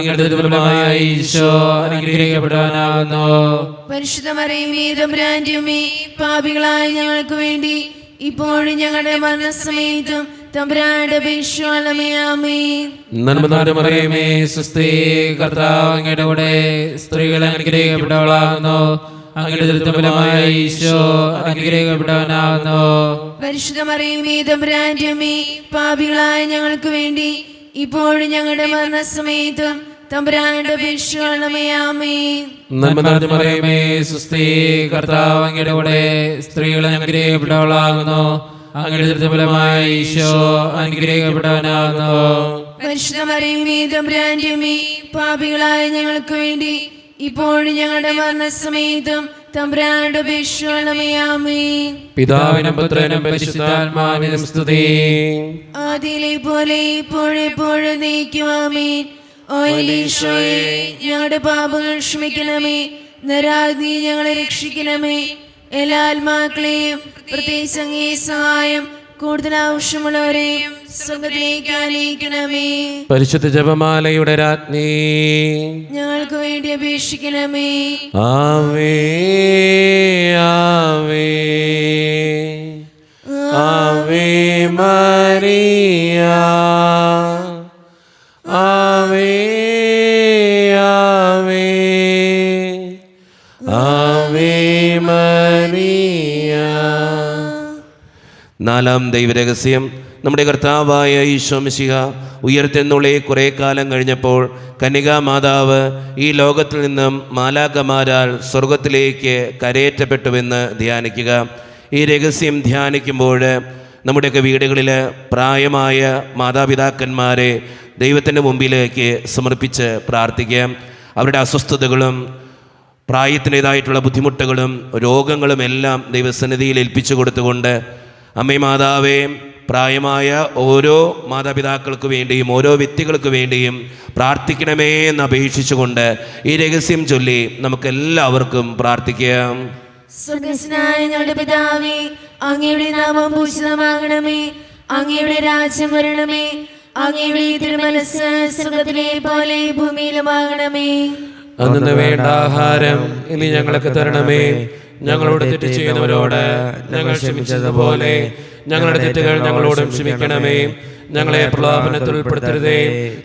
അങ്ങയുടെ ഫലമായി ഈശോ അനുഗ്രഹിക്കപ്പെട്ടവനാകുന്നു. പരിശുദ്ധ മറിയമേ, തമ്പുരാന്റമ്മേ, പാപികളായ ഞങ്ങൾക്ക് വേണ്ടി ഇപ്പോഴും ഞങ്ങളുടെ മരണസമയത്തും തമ്പുരാനോട് അപേക്ഷിക്കണമേ. ആമേൻ. നന്മ നിറഞ്ഞ മറിയമേ, സ്വസ്തി, കർത്താവ് അങ്ങയുടെ കൂടെ സ്ത്രീകൾ അനുഗ്രഹിക്കപ്പെട്ടവളാകുന്നു. അങ്ങയുടെ ഫലമായി ഈശോ അനുഗ്രഹിക്കപ്പെട്ടവനാകുന്നു. പരിശുദ്ധ മറിയമേ, തമ്പുരാന്റമ്മേ, പാപികളായ ഞങ്ങൾക്ക് വേണ്ടി ഇപ്പോഴും ഞങ്ങളുടെ മരണസമയത്തും തമ്പുരാനോട് അപേക്ഷിക്കണമേ. ആമേൻ. നന്മ നിറഞ്ഞ മറിയമേ, സ്വസ്തി, കർത്താവ് അങ്ങയുടെ കൂടെ സ്ത്രീകൾ അനുഗ്രഹിക്കപ്പെട്ടവളാകുന്നു. അങ്ങയുടെ ഫലമായി ഈശോ അനുഗ്രഹിക്കപ്പെട്ടവനാകുന്നു. പരിശുദ്ധ മറിയമേ, തമ്പുരാന്റമ്മേ, പാപികളായ ഞങ്ങൾക്ക് വേണ്ടി ഇപ്പോഴും ഞങ്ങളുടെ മരണസമയത്തും തമ്പുരാനോട് അപേക്ഷിക്കണമേ. ആമേൻ. പിതാവിനും പുത്രനും പരിശുദ്ധാത്മാവിനും സ്തുതി. ആദിയിലെ പോലെ ഇപ്പോഴെപ്പോഴും നീക്കും. ആമേൻ. ഓ ഈശോയെ, ഞങ്ങളുടെ പാപങ്ങൾ ക്ഷമിക്കണമേ, നരാഗ്നി ഞങ്ങളെ രക്ഷിക്കണമേ. എല്ലാ ആത്മാക്കളെയും പ്രത്യേകിച്ച് അങ്ങേ സഹായം കൂടുതൽ ആവശ്യമുള്ളവരെയും സ്വർഗ്ഗത്തിലേക്ക് ആനയിക്കണമേ. പരിശുദ്ധ ജപമാലയുടെ രാജ്ഞി, ഞങ്ങൾക്ക് വേണ്ടി അപേക്ഷിക്കണമേ. ആവേ ആവേ ആവേ മരിയ, ആവേ ആവേ ആവേ മരിയ. നാലാം ദൈവരഹസ്യം, നമ്മുടെ കർത്താവായ ഈശോ മിശിഹ ഉയർത്തെന്നുള്ള കുറേ കാലം കഴിഞ്ഞപ്പോൾ കന്യകാമാതാവ് ഈ ലോകത്തിൽ നിന്നും മാലാഖമാരാൽ സ്വർഗത്തിലേക്ക് കരയേറ്റപ്പെട്ടുവെന്ന് ധ്യാനിക്കുക. ഈ രഹസ്യം ധ്യാനിക്കുമ്പോൾ നമ്മുടെയൊക്കെ വീടുകളിൽ പ്രായമായ മാതാപിതാക്കന്മാരെ ദൈവത്തിൻ്റെ മുമ്പിലേക്ക് സമർപ്പിച്ച് പ്രാർത്ഥിക്കുക. അവരുടെ അസ്വസ്ഥതകളും പ്രായത്തിൻ്റേതായിട്ടുള്ള ബുദ്ധിമുട്ടുകളും രോഗങ്ങളും എല്ലാം ദൈവസന്നിധിയിൽ ഏൽപ്പിച്ചു കൊടുത്തുകൊണ്ട്, അമ്മേ മാതാവേ, പ്രായമായ ഓരോ മാതാപിതാക്കൾക്ക് വേണ്ടിയും ഓരോ വ്യക്തികൾക്ക് വേണ്ടിയും പ്രാർത്ഥിക്കണമേ എന്ന് അപേക്ഷിച്ചുകൊണ്ട് ഈ രഹസ്യം ചൊല്ലി നമുക്കെല്ലാവർക്കും പ്രാർത്ഥിക്കാം. സ്വർഗ്ഗസ്ഥനായ ഞങ്ങളുടെ പിതാവേ, അങ്ങയുടെ നാമം പൂജിതമാകണമേ. അങ്ങയുടെ രാജ്യം വരണമേ. അങ്ങയുടെ തിരുമനസ്സ് സ്വർഗ്ഗത്തിലെ പോലെ ഭൂമിയിലുമാകണമേ. അന്ന് വേണ്ട ആഹാരം ഇനി ഞങ്ങൾക്ക് തരണമേ. ഞങ്ങളോട് തെറ്റ് ചെയ്യുന്നവരോട് ഞങ്ങൾ ക്ഷമിച്ചതുപോലെ ഞങ്ങളുടെ തെറ്റുകൾ ഞങ്ങളോടും ക്ഷമിക്കണമേ. ഞങ്ങളെ പ്രലോഭനത്തിൽ ഉൾപ്പെടുത്തരുതേ,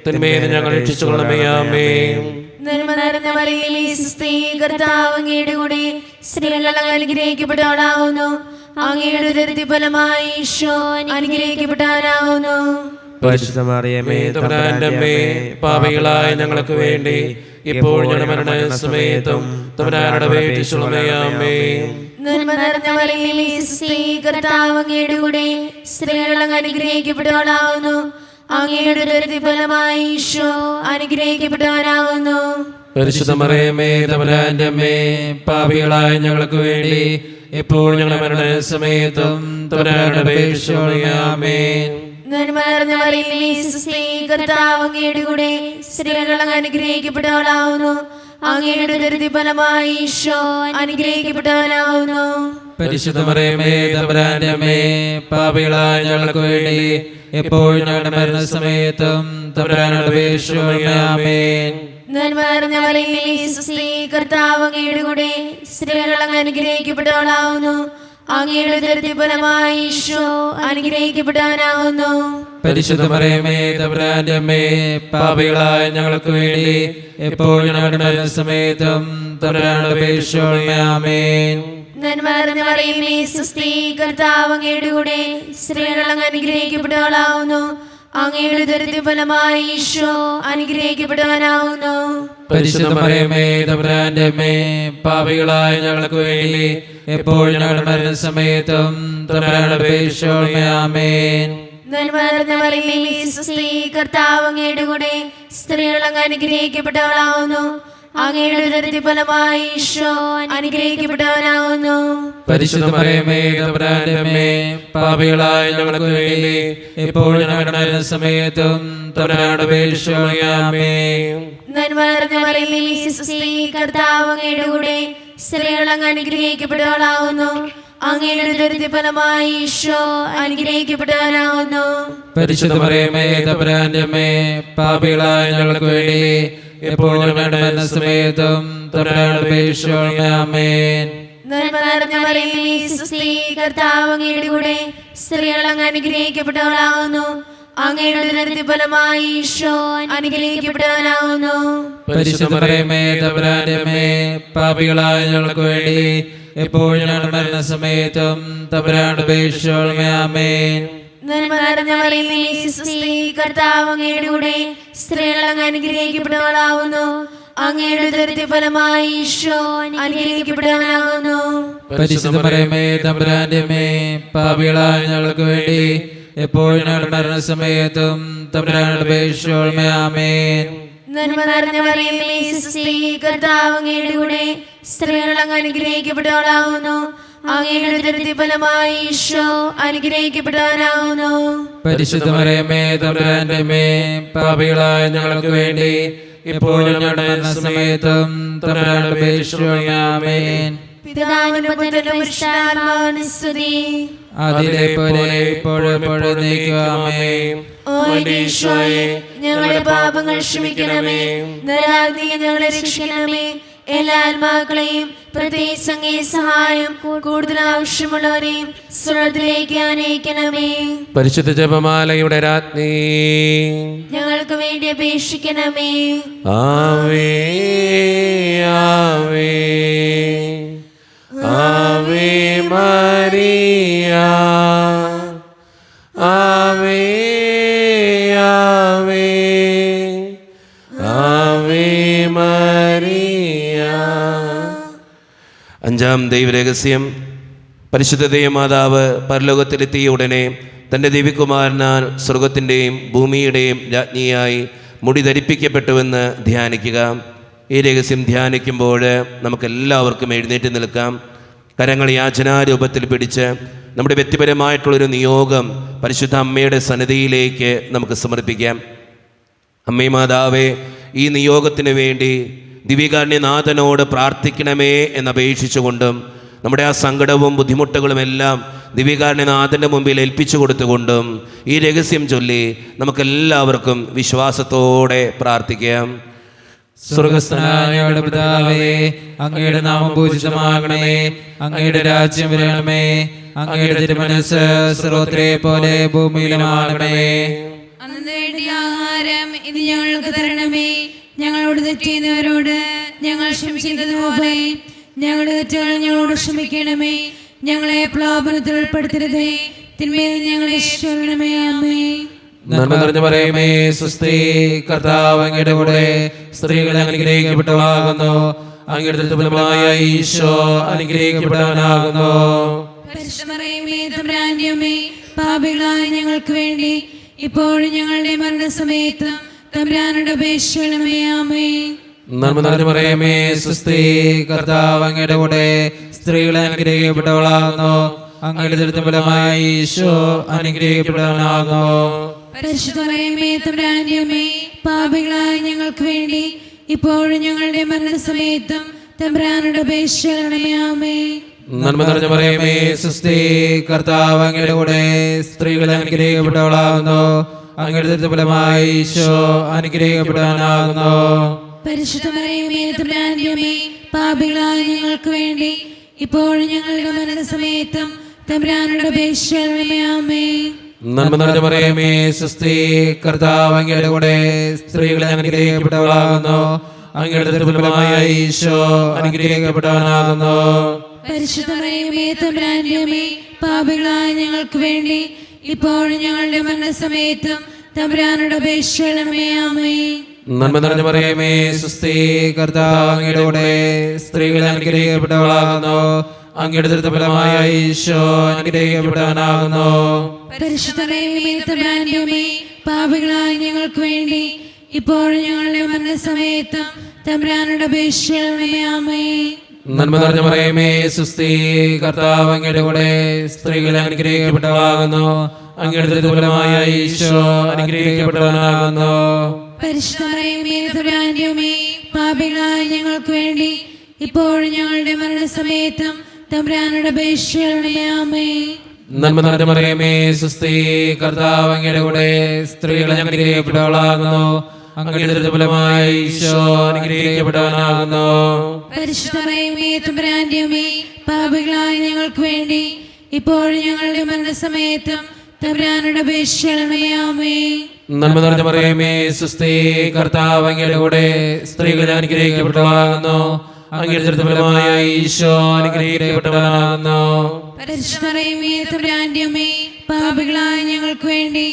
തിന്മയിൽ ഞങ്ങൾ രക്ഷിച്ചുകൊള്ളണമേ. ആമേൻ. നന്മ നിറഞ്ഞ മറിയമേ, സ്വസ്തി, കർത്താവ് അങ്ങയുടെ കൂടെ സ്ത്രീകൾ അനുഗ്രഹിക്കപ്പെട്ടവളാവുന്നു. അങ്ങയുടെ ഉദരത്തിൻ ഫലമായി ഈശോ അനുഗ്രഹിക്കപ്പെട്ടവനാവുന്നു. പരിശുദ്ധ മറിയമേ, തമ്പുരാന്റെ അമ്മേ, പാപികളായ ഞങ്ങൾക്ക് വേണ്ടി ഇപ്പോൾ ഞങ്ങളുടെ മരണസമയത്തും തമ്പുരാനോട് അപേക്ഷിച്ചുകൊള്ളണമേ. ആമേൻ. നന്മ നിറഞ്ഞ മറിയമേ, സ്വസ്തി, കർത്താവ് അങ്ങയുടെ കൂടെ സ്ത്രീകൾ അനുഗ്രഹിക്കപ്പെട്ടവളാവുന്നു. അങ്ങയുടെ ഉദരത്തിൻ ഫലമായി ഈശോ അനുഗ്രഹിക്കപ്പെട്ടവനാവുന്നു. പരിശുദ്ധ മറിയമേ, തമ്പുരാന്റെ അമ്മേ, പാപികളായ ഞങ്ങൾക്ക് വേണ്ടി ഇപ്പോൾ ഞങ്ങളുടെ മരണസമയത്തും തമ്പുരാനോട് അപേക്ഷിച്ചുകൊള്ളണമേ. ആമേൻ. നന്മ നിറഞ്ഞ മറിയമേ, സ്വസ്തി, കർത്താവ് അങ്ങയുടെ കൂടെ സ്ത്രീകൾ അനുഗ്രഹിക്കപ്പെട്ടവളാവുന്നു. അങ്ങയുടെ ഉദരത്തിൻ ഫലമായി ഈശോ അനുഗ്രഹിക്കപ്പെട്ടവനാവുന്നു. പരിശുദ്ധ മറിയമേ, തമ്പുരാന്റെ അമ്മേ, പാപികളായ ഞങ്ങൾക്ക് വേണ്ടി ഇപ്പോൾ ഞങ്ങളുടെ മരണസമയത്തും തമ്പുരാനോട് അപേക്ഷിച്ചുകൊള്ളണമേ. ആമേൻ. നന്മ നിറഞ്ഞ മറിയമേ, സ്വസ്തി, കർത്താവ് അങ്ങയുടെ കൂടെ സ്ത്രീകൾ അനുഗ്രഹിക്കപ്പെട്ടവളാവുന്നു. അങ്ങയുടെ ഉദരത്തിൻ ഫലമായി ഈശോ അനുഗ്രഹിക്കപ്പെട്ടവനാവുന്നു. പരിശുദ്ധ മറിയമേ, തമ്പുരാന്റെ അമ്മേ, പാപികളായ ഞങ്ങൾക്ക് വേണ്ടി ഇപ്പോൾ ഞങ്ങളുടെ മരണസമയത്തും തമ്പുരാനോട് അപേക്ഷിച്ചുകൊള്ളണമേ. ആമേൻ. നന്മ നിറഞ്ഞ മറിയമേ, സ്വസ്തി, കർത്താവ് അങ്ങയുടെ കൂടെ സ്ത്രീകൾ അനുഗ്രഹിക്കപ്പെട്ടവളാവുന്നു. അങ്ങയുടെ ഉദരത്തിൻ ഫലമായി ഈശോ അനുഗ്രഹിക്കപ്പെട്ടവനാവുന്നു. പരിശുദ്ധ മറിയമേ, തമ്പുരാന്റെ അമ്മേ, പാപികളായ ഞങ്ങൾക്ക് വേണ്ടി ഇപ്പോൾ ഞങ്ങളുടെ മരണസമയത്തും തമ്പുരാനോട് അപേക്ഷിച്ചുകൊള്ളണമേ. ആമേൻ. നന്മ നിറഞ്ഞ മറിയമേ, സ്വസ്തി, കർത്താവ് അങ്ങയുടെ കൂടെ സ്ത്രീകൾ അനുഗ്രഹിക്കപ്പെട്ടവളാവുന്നു. അങ്ങയുടെ ഉദരത്തിൻ ഫലമായി ഈശോ അനുഗ്രഹിക്കപ്പെട്ടവനാവുന്നു. പരിശുദ്ധ മറിയമേ, തമ്പുരാന്റെ അമ്മേ, പാപികളായ ഞങ്ങൾക്ക് വേണ്ടി ഇപ്പോൾ ഞങ്ങളുടെ മരണസമയത്തും തമ്പുരാനോട് അപേക്ഷിച്ചുകൊള്ളണമേ. ആമേൻ. നന്മ നിറഞ്ഞ മറിയമേ, സ്വസ്തി, കർത്താവ് അങ്ങയുടെ കൂടെ സ്ത്രീകൾ അനുഗ്രഹിക്കപ്പെട്ടവളാവുന്നു. അങ്ങയുടെ ഉദരത്തിൻ ഫലമായി ഈശോ അനുഗ്രഹിക്കപ്പെട്ടവനാവുന്നു. പരിശുദ്ധ മറിയമേ, തമ്പുരാന്റെ അമ്മേ, പാപികളായ ഞങ്ങൾക്ക് വേണ്ടി ഇപ്പോൾ ഞങ്ങളുടെ മരണസമയത്തും തമ്പുരാനോട് അപേക്ഷിച്ചുകൊള്ളണമേ. ആമേൻ. നന്മ നിറഞ്ഞ മറിയമേ, സ്വസ്തി, കർത്താവ് അങ്ങയുടെ കൂടെ സ്ത്രീകൾ അനുഗ്രഹിക്കപ്പെട്ടവളാവുന്നു. അങ്ങയുടെ ഉദരത്തിൻ ഫലമായി ഈശോ അനുഗ്രഹിക്കപ്പെട്ടവനാവുന്നു. പരിശുദ്ധ മറിയമേ, തമ്പുരാന്റെ അമ്മേ, പാപികളായ ഞങ്ങൾക്ക് വേണ്ടി ഇപ്പോൾ ഞങ്ങളുടെ മരണസമയത്തും തമ്പുരാനോട് അപേക്ഷിച്ചുകൊള്ളണമേ. ആമേൻ. നന്മ നിറഞ്ഞ മറിയമേ, സ്വസ്തി, കർത്താവ് അങ്ങയുടെ കൂടെ സ്ത്രീകൾ അനുഗ്രഹിക്കപ്പെട്ടവളാവുന്നു. അങ്ങയുടെ ഉദരത്തിൻ ഫലമായി ഈശോ അനുഗ്രഹിക്കപ്പെട്ടവനാവുന്നു. പരിശുദ്ധ മറിയമേ, തമ്പുരാന്റെ അമ്മേ, പാപികളായ ഞങ്ങൾക്ക് വേണ്ടി ഇപ്പോൾ ഞങ്ങളുടെ മരണസമയത്തും തമ്പുരാനോട് അപേക്ഷിച്ചുകൊള്ളണമേ. ആമേൻ. നന്മ നിറഞ്ഞ മറിയമേ, സ്വസ്തി, കർത്താവ് അങ്ങയുടെ കൂടെ സ്ത്രീകൾ അനുഗ്രഹിക്കപ്പെട്ടവളാവുന്നു. അങ്ങയുടെ ഉദരത്തിൻ ഫലമായി ഈശോ അനുഗ്രഹിക്കപ്പെട്ടവനാവുന്നു. പരിശുദ്ധ മറിയമേ, തമ്പുരാന്റെ അമ്മേ, പാപികളായ ഞങ്ങൾക്ക് വേണ്ടി ഇപ്പോൾ ഞങ്ങളുടെ മരണസമയത്തും തമ്പുരാനോട് അപേക്ഷിച്ചുകൊള്ളണമേ. ആമേൻ. പിതാവിനും പുത്രനും പരിശുദ്ധാത്മാവിനും സ്തുതി. അതിലെ പോലെ ഇപ്പോഴെപ്പോഴും നീക്കുവാമേ. ഓ എന്റെ ഈശോയെ, ഞങ്ങളുടെ പാപങ്ങൾ ക്ഷമിക്കണമേ. നരകാഗ്നിയിൽ ഞങ്ങളെ രക്ഷിക്കണമേ. എല്ലാ ആത്മാക്കളെയും പ്രത്യേകിച്ച് അങ്ങേ സഹായം കൂടുതൽ ആവശ്യമുള്ളവരെയും സ്വർഗ്ഗത്തിലേക്ക് ആനയിക്കണമേ. പരിശുദ്ധ ജപമാലയുടെ രാജ്ഞി, ഞങ്ങൾക്ക് വേണ്ടി അപേക്ഷിക്കണമേ. ആവേ ആവേ ആവേ മരിയ, ആവേ ആവേ ആവേ മരിയ. അഞ്ചാം ദൈവരഹസ്യം, പരിശുദ്ധ ദൈവമാതാവ് പരലോകത്തിലെത്തിയ ഉടനെ തൻ്റെ ദിവ്യകുമാരനാൽ സ്വർഗത്തിൻ്റെയും ഭൂമിയുടെയും രാജ്ഞിയായി മുടി ധരിപ്പിക്കപ്പെട്ടുവെന്ന് ധ്യാനിക്കുക. ഈ രഹസ്യം ധ്യാനിക്കുമ്പോൾ നമുക്കെല്ലാവർക്കും എഴുന്നേറ്റ് നിൽക്കാം. കരങ്ങൾ യാചനാരൂപത്തിൽ പിടിച്ച് നമ്മുടെ വ്യക്തിപരമായിട്ടുള്ളൊരു നിയോഗം പരിശുദ്ധ അമ്മയുടെ സന്നിധിയിലേക്ക് നമുക്ക് സമർപ്പിക്കാം. അമ്മേ മാതാവേ, ഈ നിയോഗത്തിന് വേണ്ടി ദിവ്യകാരുണ്യനാഥനോട് പ്രാർത്ഥിക്കണമേ എന്നപേക്ഷിച്ചുകൊണ്ടും നമ്മുടെ ആ സങ്കടവും ബുദ്ധിമുട്ടുകളും എല്ലാം ദിവ്യകാരുണ്യനാഥൻ്റെ മുമ്പിൽ ഏൽപ്പിച്ചു കൊടുത്തുകൊണ്ടും ഈ രഹസ്യം ചൊല്ലി നമുക്കെല്ലാവർക്കും വിശ്വാസത്തോടെ പ്രാർത്ഥിക്കാം. സ്വർഗസ്ഥനായ ഞങ്ങളുടെ പിതാവേ, അങ്ങയുടെ നാമം പൂജിതമാകണമേ. അങ്ങയുടെ രാജ്യം വരണമേ. അങ്ങയുടെ തിരുമനസ്സ് സ്രോതരെ പോലെ ഭൂമിയിലുമാകണമേ. അന്നു വേണ്ടി ആഹാരം ഇന്ന് ഞങ്ങൾക്ക് തരണമേ. ഞങ്ങളോട് തെറ്റിയുന്നവരോട് ഞങ്ങൾ ക്ഷമിക്കുന്നത് പോലെ ഞങ്ങളുടെ തെറ്റുകൾ ഞങ്ങളോട് ക്ഷമിക്കണമേ. ഞങ്ങളെ പ്രലോഭനത്തിൽ ഉൾപ്പെടുത്തരുതേ, തിന്മയിൽ ഞങ്ങളെ രക്ഷിക്കണമേ. ആമേൻ. നന്മ നിറഞ്ഞ മറിയമേ, സ്വസ്തി, കർത്താവ് അങ്ങയുടെ കൂടെ സ്ത്രീകൾ അനുഗ്രഹിക്കപ്പെട്ടവളാകുന്നു. അങ്ങയുടെ ഫലമായ ഈശോ അനുഗ്രഹിക്കപ്പെട്ടവനാകുന്നു. പരിശുദ്ധ മറിയമേ, തമ്പുരാന്റെ അമ്മേ, പാപികളായ ഞങ്ങൾക്ക് വേണ്ടി ഇപ്പോഴും ഞങ്ങളുടെ മരണസമയത്ത് തമ്പുരാനോട് അപേക്ഷിക്കണമേ. ആമേൻ. നന്മ നിറഞ്ഞ മറിയമേ, സ്വസ്തി, കർത്താവ് അങ്ങയുടെ കൂടെ സ്ത്രീകൾ അനുഗ്രഹിക്കപ്പെട്ടവളാകുന്നു. അങ്ങയുടെ ഫലമായ ഈശോ അനുഗ്രഹിക്കപ്പെട്ടവനാകുന്നു. പരിശുദ്ധ മറിയമേ, തമ്പുരാന്റെ അമ്മേ, പാപികളായ ഞങ്ങൾക്ക് വേണ്ടി ഇപ്പോഴും ഞങ്ങളുടെ മരണസമയത്തും തമ്പുരാനോട് അപേക്ഷിക്കണമേ. ആമേൻ. നന്മ നിറഞ്ഞ മറിയമേ, സ്വസ്തി, കർത്താവ് അങ്ങയുടെ കൂടെ സ്ത്രീകൾ അനുഗ്രഹിക്കപ്പെട്ടവളാകുന്നു. അങ്ങയുടെ ഫലമായ ഈശോ അനുഗ്രഹിക്കപ്പെട്ടവനാകുന്നു. പരിശുദ്ധ മറിയമേ, തമ്പുരാന്റെ അമ്മേ, പാപികളായ ഞങ്ങൾക്ക് വേണ്ടി ഇപ്പോഴും ഞങ്ങളുടെ മരണസമയത്തും തമ്പുരാനോട് അപേക്ഷിക്കണമേ. ആമേൻ. നന്മ നിറഞ്ഞ മറിയമേ, സ്വസ്തി, കർത്താവ് അങ്ങയുടെ കൂടെ സ്ത്രീകൾ അനുഗ്രഹിക്കപ്പെട്ടവളാകുന്നു. അങ്ങയുടെ ഫലമായ ഈശോ അനുഗ്രഹിക്കപ്പെട്ടവനാകുന്നു. പരിശുദ്ധ മറിയമേ, തമ്പുരാന്റെ അമ്മേ, പാപികളായ ഞങ്ങൾക്ക് വേണ്ടി ഇപ്പോഴും ഞങ്ങളുടെ മരണസമയത്തും തമ്പുരാനോട് അപേക്ഷിക്കണമേ. ആമേൻ. നന്മ നിറഞ്ഞ മറിയമേ, സ്വസ്തി, കർത്താവ് അങ്ങയുടെ കൂടെ സ്ത്രീകൾ അനുഗ്രഹിക്കപ്പെട്ടവളാകുന്നു. അങ്ങയുടെ ഫലമായ ഈശോ അനുഗ്രഹിക്കപ്പെട്ടവനാകുന്നു. പരിശുദ്ധ മറിയമേ, തമ്പുരാന്റെ അമ്മേ, പാപികളായ ഞങ്ങൾക്ക് വേണ്ടി ഇപ്പോഴും ഞങ്ങളുടെ മരണസമയത്തും തമ്പുരാനോട് അപേക്ഷിക്കണമേ. ആമേൻ. നന്മ നിറഞ്ഞ മറിയമേ, സ്വസ്തി, കർത്താവ് അങ്ങയുടെ കൂടെ സ്ത്രീകൾ അനുഗ്രഹിക്കപ്പെട്ടവളാകുന്നു. അങ്ങയുടെ ഫലമായ ഈശോ അനുഗ്രഹിക്കപ്പെട്ടവനാകുന്നു. പരിശുദ്ധ മറിയമേ, തമ്പുരാന്റെ അമ്മേ, പാപികളായ ഞങ്ങൾക്ക് വേണ്ടി ഇപ്പോഴും ഞങ്ങളുടെ മരണസമയത്തും തമ്പുരാനോട് അപേക്ഷിക്കണമേ. ആമേൻ. നന്മ നിറഞ്ഞ മറിയമേ, സ്വസ്തി, കർത്താവ് അങ്ങയുടെ കൂടെ സ്ത്രീകൾ അനുഗ്രഹിക്കപ്പെട്ടവളാകുന്നു. അങ്ങയുടെ ഫലമായ ഈശോ അനുഗ്രഹിക്കപ്പെട്ടവനാകുന്നു. പരിശുദ്ധ മറിയമേ, തമ്പുരാന്റെ അമ്മേ, പാപികളായ ഞങ്ങൾക്ക് വേണ്ടി ഇപ്പോഴും ഞങ്ങളുടെ മരണസമയത്തും തമ്പുരാനോട് അപേക്ഷിക്കണമേ. ആമേൻ. നന്മ നിറഞ്ഞ മറിയമേ, സ്വസ്തി, കർത്താവ് അങ്ങയുടെ കൂടെ സ്ത്രീകൾ അനുഗ്രഹിക്കപ്പെട്ടവളാകുന്നു. അങ്ങയുടെ ഫലമായ ഈശോ അനുഗ്രഹിക്കപ്പെട്ടവനാകുന്നു. പരിശുദ്ധ മറിയമേ, തമ്പുരാന്റെ അമ്മേ, പാപികളായ ഞങ്ങൾക്ക് വേണ്ടി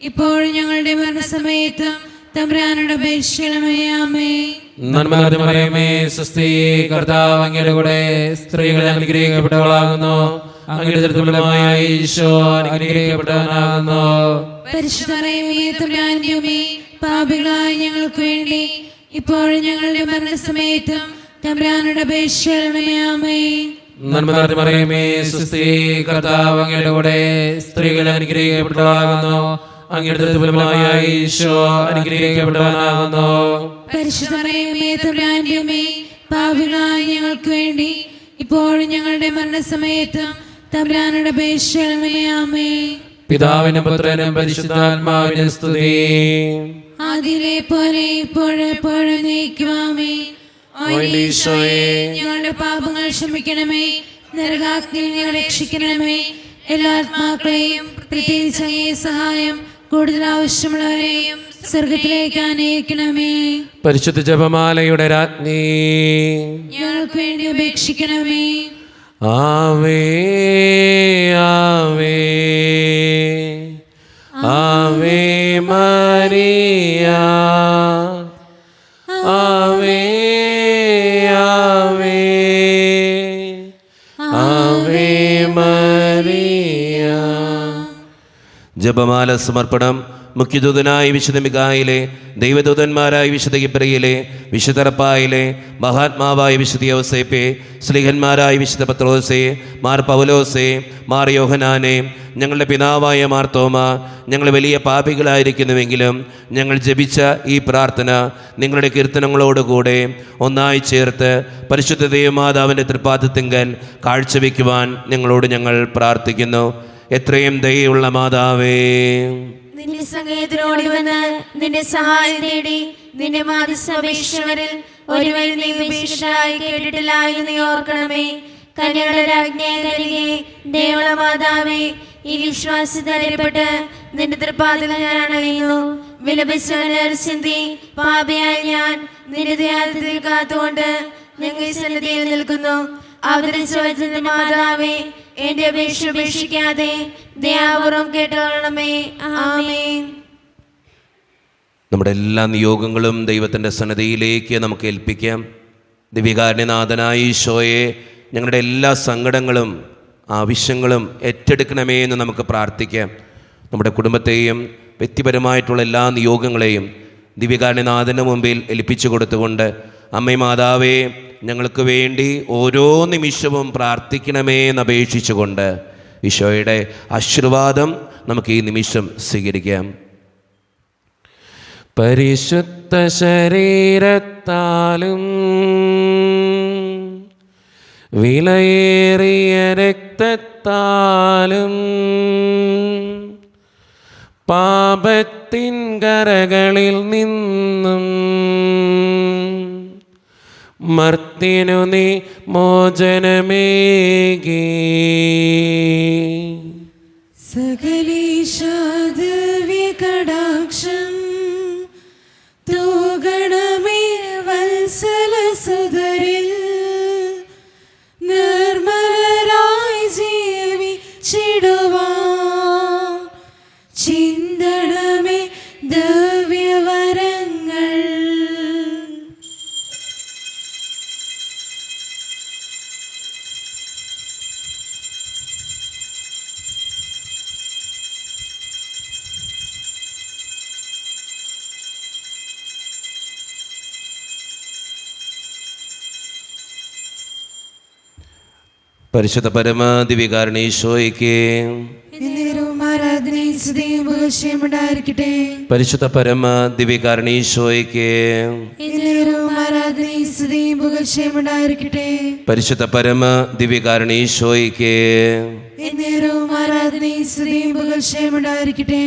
ഇപ്പോഴും ഞങ്ങളുടെ മരണസമയത്തും തമ്പുരാനോട് അപേക്ഷിക്കണമേ. ആമേൻ. നന്മ നിറഞ്ഞ മറിയമേ, സ്വസ്തി, കർത്താവ് അങ്ങയുടെ കൂടെ സ്ത്രീകൾ അനുഗ്രഹിക്കപ്പെട്ടവളാകുന്നു. അങ്ങയുടെ ഫലമായ ഈശോ അനുഗ്രഹിക്കപ്പെട്ടവനാകുന്നു. പരിശുദ്ധ മറിയമേ, തമ്പുരാന്റെ അമ്മേ, പാപികളായ ഞങ്ങൾക്ക് വേണ്ടി ഇപ്പോഴും ഞങ്ങളുടെ മരണസമയത്തും തമ്പുരാനോട് അപേക്ഷിക്കണമേ. ആമേൻ. നന്മ നിറഞ്ഞ മറിയമേ, സ്വസ്തി, കർത്താവ് അങ്ങയുടെ കൂടെ സ്ത്രീകൾ അനുഗ്രഹിക്കപ്പെട്ടവളാകുന്നു. അങ്ങയുടെ ഫലമായ ഈശോ അനുഗ്രഹിക്കപ്പെട്ടവനാകുന്നു. പരിശുദ്ധ മറിയമേ, തമ്പുരാന്റെ അമ്മേ, പാപികളായ ഞങ്ങൾക്ക് വേണ്ടി ഇപ്പോഴും ഞങ്ങളുടെ മരണസമയത്തും തമ്പുരാനുടെ അപേക്ഷയാമേ. പിതാവിനും പുത്രനും പരിശുദ്ധാത്മാവിനും സ്തുതി. ആദിയിലെ പോലെ ഇപ്പോഴെപ്പോഴും നീക്കുവാമേ. ഞങ്ങളുടെ പാപങ്ങൾ ക്ഷമിക്കണമേ. നരകാഗ്നിയിൽ ഞങ്ങളെ രക്ഷിക്കണമേ. എല്ലാ ആത്മാക്കളെയും പ്രത്യേകിച്ച് അങ്ങേ സഹായം കൂടുതൽ ആവശ്യമുള്ളവരെയും സ്വർഗത്തിലേക്ക് ആനയിക്കണമേ. പരിശുദ്ധ ജപമാലയുടെ രാജ്ഞി, ഞങ്ങൾക്ക് വേണ്ടി അപേക്ഷിക്കണമേ. ആവേ ആവേ ആവേ മരിയ, ആവേ ആവേ ആവേ മരിയ. ജപമാല സമർപ്പണം. മുഖ്യദൂതനായ വിശുദ്ധ മിഖായേലേ, ദൈവദൂതന്മാരായ വിശുദ്ധ ഗിബ്രിയേലേ, വിശുദ്ധ റഫായേലേ, മഹാത്മാവായ വിശുദ്ധ യൗസേപ്പേ, സ്ലീഹന്മാരായ വിശുദ്ധ പത്രോസേ, മാർ പൗലോസേ, മാർ യോഹനാനേ, ഞങ്ങളുടെ പിതാവായ മാർ തോമ, ഞങ്ങൾ വലിയ പാപികളായിരിക്കുന്നുവെങ്കിലും ഞങ്ങൾ ജപിച്ച ഈ പ്രാർത്ഥന നിങ്ങളുടെ കീർത്തനങ്ങളോടുകൂടെ ഒന്നായി ചേർത്ത് പരിശുദ്ധ ദൈവമാതാവിൻ്റെ തൃപ്പാദത്തിങ്കൽ കാഴ്ചവെക്കുവാൻ ഞങ്ങൾ പ്രാർത്ഥിക്കുന്നു. എത്രയും ദയയുള്ള മാതാവേ, നിന്റെ സങ്കേതത്തിനോടി വന്ന് നിന്റെ സഹായം തേടി നിന്റെ മാധ്യസ്ഥപേക്ഷകരിൽ ഒരുവരും നീ ഉപേക്ഷയായി കേട്ടിട്ടില്ലായെന്ന് നീ ഓർക്കണമേ. കന്യകളുടെ രാജ്ഞിയെ നൽകി ദൈവമുള്ള മാതാവേ, ഈ വിശ്വാസത്തിൽപ്പെട്ട് നിന്റെ തൃപ്പാദങ്ങൾ ഞാൻ അണയുന്നു. വിലപിച്ചി പാപിയായ ഞാൻ നിന്റെ ദയാദിത്യത്തിൽ കാത്തുകൊണ്ട് ഞങ്ങൾ ഈ സന്നിധിയിൽ നിൽക്കുന്നു. അവതരിച്ച മാതാവേ, എന്റെ അപേക്ഷ ഉപേക്ഷിക്കാതെ ദയാപൂർവം കേട്ടുകൊള്ളണമേ. ആമേൻ. നമ്മുടെ എല്ലാ നിയോഗങ്ങളും ദൈവത്തിൻ്റെ സന്നിധിയിലേക്ക് നമുക്ക് ഏൽപ്പിക്കാം. ദിവ്യകാരുണ്യനാഥനായ ഈശോയെ, ഞങ്ങളുടെ എല്ലാ സങ്കടങ്ങളും ആവശ്യങ്ങളും ഏറ്റെടുക്കണമേ എന്ന് നമുക്ക് പ്രാർത്ഥിക്കാം. നമ്മുടെ കുടുംബത്തെയും വ്യക്തിപരമായിട്ടുള്ള എല്ലാ നിയോഗങ്ങളെയും ദിവ്യകാരുണ്യനാഥന് മുമ്പിൽ ഏൽപ്പിച്ചു കൊടുത്തുകൊണ്ട് അമ്മേ മാതാവേ, ഞങ്ങൾക്ക് വേണ്ടി ഓരോ നിമിഷവും പ്രാർത്ഥിക്കണമേ എന്നപേക്ഷിച്ചുകൊണ്ട് ഈശോയുടെ ആശീർവാദം നമുക്ക് ഈ നിമിഷം സ്വീകരിക്കാം. പരിശുദ്ധ ശരീരത്താലും വിലയേറിയ രക്തത്താലും പാപത്തിൻ കരകളിൽ നിന്നും മർത്തിനു നീ മോചനമേകി. സകലേശാദിവ്യകടാക്ഷം തൂഗണമേ വത്സലസുതരിൽ നിർമ്മലരായി ജീവിച്ചിടുവാൻ ചിന്തണമേ ദിവ്യവരങ്ങൾ. പരിശുദ്ധ പരമ ദിവ്യകാരുണ്യേശ്വരയ്ക്ക് ആരാധനയുണ്ടായിരിക്കട്ടെ. പരിശുദ്ധ പരമ ദിവ്യകാരുണ്യേശ്വരയ്ക്ക് ആരാധനയുണ്ടായിരിക്കട്ടെ. പരിശുദ്ധ പരമ ദിവ്യകാരുണ്യേശ്വരയ്ക്ക് ആരാധനയുണ്ടായിരിക്കട്ടെ.